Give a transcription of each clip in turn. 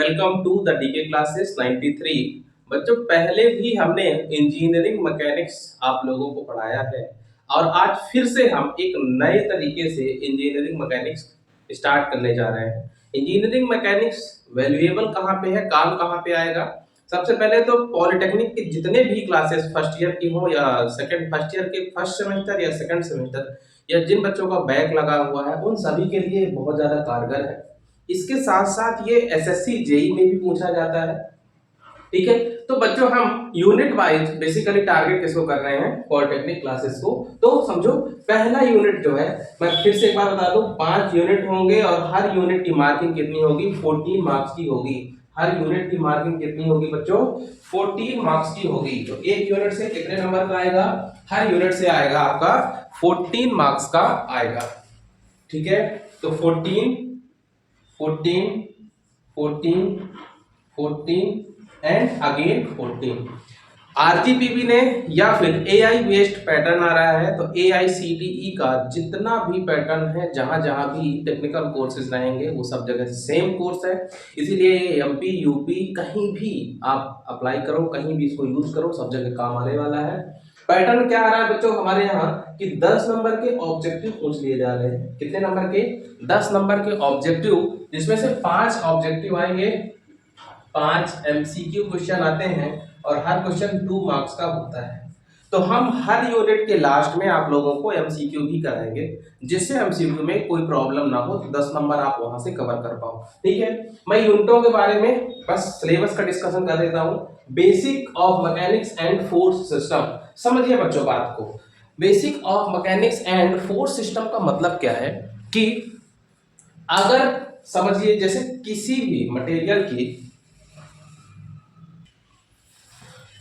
Welcome to the DK classes 93। बच्चों, पहले भी हमने इंजीनियरिंग मैकेनिक्स आप लोगों को पढ़ाया है और आज फिर से हम एक नए तरीके से इंजीनियरिंग मैकेनिक्स स्टार्ट करने जा रहे हैं। इंजीनियरिंग मैकेनिक्स वैल्यूएबल कहाँ पे है, काम कहाँ पे आएगा? सबसे पहले तो पॉलिटेक्निक के जितने भी क्लासेस फर्स्ट ईयर की हो या सेकंड फर्स्ट ईयर के फर्स्ट सेमेस्टर या सेकंड सेमेस्टर या जिन बच्चों का बैक लगा हुआ है उन सभी के लिए बहुत ज्यादा कारगर है। इसके साथ साथ ये एसएससी जेई में भी पूछा जाता है। ठीक है, तो बच्चों हम यूनिट वाइज बेसिकली टारगेट किसको कर रहे हैं? पॉलिटेक्निक क्लासेस को। तो समझो, पहला यूनिट जो है, मैं फिर से एक बार बता दूं, 5 यूनिट होंगे और हर यूनिट की मार्किंग कितनी होगी? 14 मार्क्स की होगी। हर यूनिट की मार्किंग कितनी होगी बच्चों? 14 मार्क्स की होगी। तो एक यूनिट से कितने नंबर का आएगा? हर यूनिट से आएगा आपका 14 मार्क्स का आएगा। ठीक है, तो 14 14 14 14 एंड अगेन 14। आरजीपीवी ने या फिर एआई बेस्ड पैटर्न आ रहा है, तो एआईसीटीई का जितना भी पैटर्न है, जहां जहां भी टेक्निकल कोर्सेज रहेंगे वो सब जगह सेम कोर्स है। इसीलिए एमपी यूपी कहीं भी आप अप्लाई करो, कहीं भी इसको यूज करो, सब जगह काम आने वाला है। पैटर्न क्या आ रहा है बच्चों हमारे यहाँ कि 10 नंबर के ऑब्जेक्टिव पूछ लिए जा रहे हैं। कितने नंबर के? 10 नंबर के ऑब्जेक्टिव, जिसमें से 5 ऑब्जेक्टिव आएंगे, 5 एमसीक्यू क्वेश्चन आते हैं और हर क्वेश्चन 2 मार्क्स का होता है। तो हम हर यूनिट के लास्ट में आप लोगों को एमसीक्यू भी कराएंगे, जिससे एमसीक्यू में कोई प्रॉब्लम ना हो, 10 नंबर आप वहां से कवर कर पाओ। ठीक है, मैं यूनिटों के बारे में बस सिलेबस का डिस्कशन कर देता हूं। Basic of mechanics and force system, समझिए बच्चों बात को। Basic of mechanics and force system का मतलब क्या है कि अगर समझिए जैसे किसी भी मटेरियल की,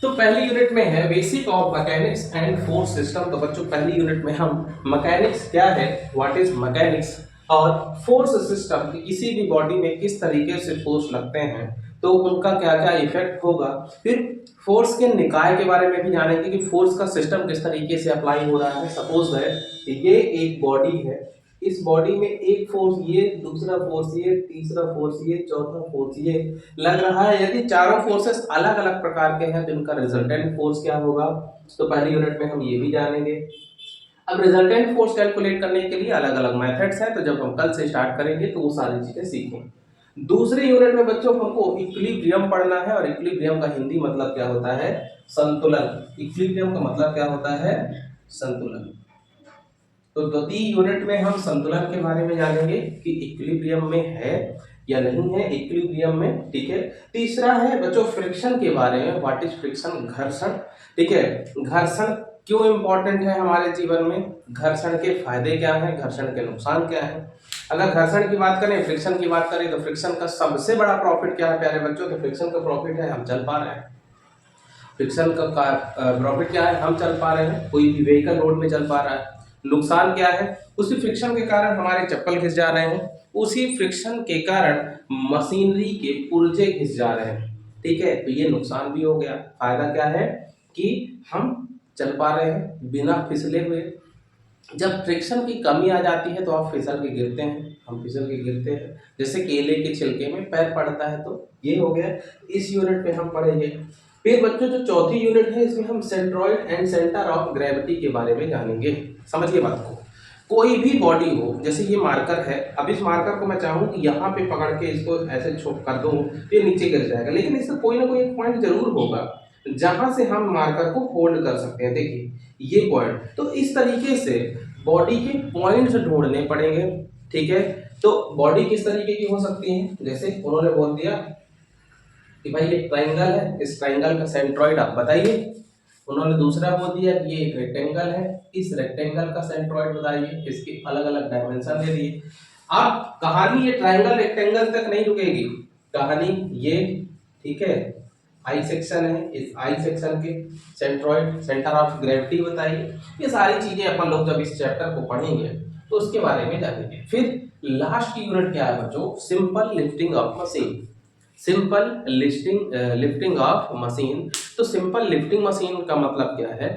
तो पहली यूनिट में है basic of mechanics and force system. तो बच्चों पहली यूनिट में हम मैकेनिक्स क्या है, व्हाट इज मैकेनिक्स, और फोर्स सिस्टम की किसी भी बॉडी में किस तरीके से फोर्स लगते हैं तो उनका क्या क्या इफेक्ट होगा। फिर फोर्स के निकाय के बारे में भी जानेंगे कि फोर्स का सिस्टम किस तरीके से अप्लाई हो रहा है। सपोज दैट ये एक बॉडी है, इस बॉडी में एक फोर्स ये, दूसरा फोर्स ये, तीसरा फोर्स ये, चौथा फोर्स ये लग रहा है। यदि चारों फोर्सेस अलग अलग प्रकार के हैं तो इनका रिजल्टेंट फोर्स क्या होगा? तो पहली यूनिट में हम ये भी जानेंगे। अब रिजल्टेंट फोर्स कैलकुलेट करने के लिए अलग अलग मेथड्स हैं, तो जब हम कल से स्टार्ट करेंगे तो वो सारी चीजें सीखेंगे। दूसरी यूनिट में बच्चों हमको इक्विलिब्रियम पढ़ना है, और इक्विलिब्रियम का हिंदी मतलब क्या होता है? संतुलन। इक्विलिब्रियम का मतलब क्या होता है? संतुलन। तो द्वितीय यूनिट में हम संतुलन के बारे में जानेंगे कि इक्विलिब्रियम में है या नहीं है इक्विलिब्रियम में। ठीक है, तीसरा है बच्चों फ्रिक्शन के बारे में, व्हाट इज फ्रिक्शन, घर्षण। ठीक है, घर्षण क्यों इंपॉर्टेंट है हमारे जीवन में, घर्षण के फायदे क्या हैं, घर्षण के नुकसान क्या हैं। अगर घर्षण की बात करें, फ्रिक्शन की बात करें, तो फ्रिक्शन का सबसे बड़ा प्रॉफिट क्या है प्यारे बच्चों? तो फ्रिक्शन का प्रॉफिट है हम चल पा रहे हैं। फ्रिक्शन का प्रॉफिट क्या है? हम चल पा रहे हैं, कोई भी व्हीकल रोड में चल पा रहा है। नुकसान क्या है? उसी फ्रिक्शन के कारण हमारे चप्पल घिस जा रहे हैं, उसी फ्रिक्शन के कारण मशीनरी के पुर्जे घिस जा रहे हैं। ठीक है, तो ये नुकसान भी हो गया। फायदा क्या है कि हम चल पा रहे हैं बिना फिसले हुए। जब फ्रिक्शन की कमी आ जाती है तो आप फिसल के गिरते हैं, हम फिसल के गिरते हैं, जैसे केले के छिलके में पैर पड़ता है। तो ये हो गया, इस यूनिट में हम पढ़ेंगे। फिर बच्चों जो चौथी यूनिट है इसमें हम centroid and centre of gravity के बारे में जानेंगे। समझिए बात को, कोई भी बॉडी हो, जैसे ये मार्कर है, अब इस मार्कर को मैं चाहूँ कि यहाँ पे पकड़ के इसको ऐसे छोप कर दूं, ये नीचे गिर जाएगा, लेकिन इसका कोई ना कोई एक पॉइंट जरूर होगा जहां से हम मार्कर को होल्ड कर सकते हैं। देखिए ये पॉइंट, तो इस तरीके से बॉडी के पॉइंट्स ढूंढने पड़ेंगे। ठीक है, तो बॉडी किस तरीके की हो सकती है, जैसे उन्होंने बोल दिया कि भाई ये ट्राइंगल है, इस ट्राइंगल का सेंट्रॉइड आप बताइए। उन्होंने दूसरा बोल दिया कि ये एक रेक्टेंगल है, इस रेक्टेंगल का सेंट्रॉइड बताइए। इसके अलग अलग डायमेंशन दे दिए। अब कहानी ये ट्राइंगल रेक्टेंगल तक नहीं रुकेगी, कहानी ये, ठीक है, आई सेक्शन है, इस आई सेक्शन के सेंट्रॉइड, सेंटर ऑफ ग्रेविटी बताइए। ये सारी चीजें अपन लोग जब इस चैप्टर को पढ़ेंगे तो उसके बारे में जानेंगे। फिर लास्ट यूनिट क्या है बच्चों? Simple lifting of machine. Simple lifting of machine. तो सिंपल लिफ्टिंग मशीन का मतलब क्या है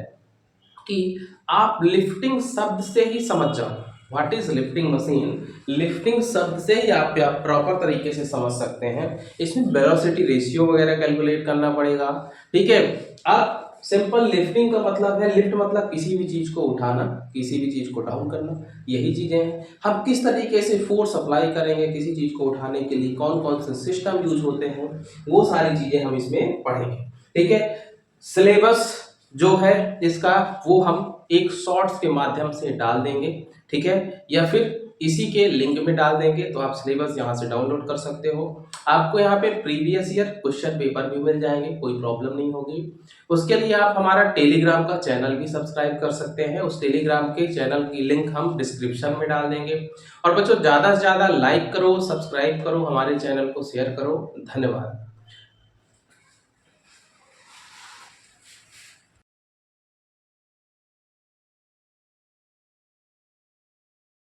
कि आप लिफ्टिंग शब्द से ही समझ जाओ। What is lifting machine? Lifting शब्द से ही आप प्रॉपर तरीके से समझ सकते हैं। इसमें वेलोसिटी रेशियो वगैरह कैलकुलेट करना पड़ेगा, ठीक है। अब सिंपल लिफ्टिंग का मतलब है, लिफ्ट मतलब किसी भी चीज को उठाना, किसी भी चीज को डाउन करना, यही चीजें हैं। हम किस तरीके से फोर्स अप्लाई करेंगे किसी चीज को उठाने के लिए, कौन कौन से सिस्टम यूज होते हैं, वो सारी चीजें हम इसमें पढ़ेंगे, ठीक है। सिलेबस जो है इसका वो हम एक शॉर्ट्स के माध्यम से डाल देंगे, ठीक है, या फिर इसी के लिंक में डाल देंगे, तो आप सिलेबस यहाँ से डाउनलोड कर सकते हो। आपको यहाँ पे प्रीवियस ईयर क्वेश्चन पेपर भी मिल जाएंगे, कोई प्रॉब्लम नहीं होगी। उसके लिए आप हमारा टेलीग्राम का चैनल भी सब्सक्राइब कर सकते हैं, उस टेलीग्राम के चैनल की लिंक हम डिस्क्रिप्शन में डाल देंगे। और बच्चों ज़्यादा से ज़्यादा लाइक करो, सब्सक्राइब करो, हमारे चैनल को शेयर करो। धन्यवाद।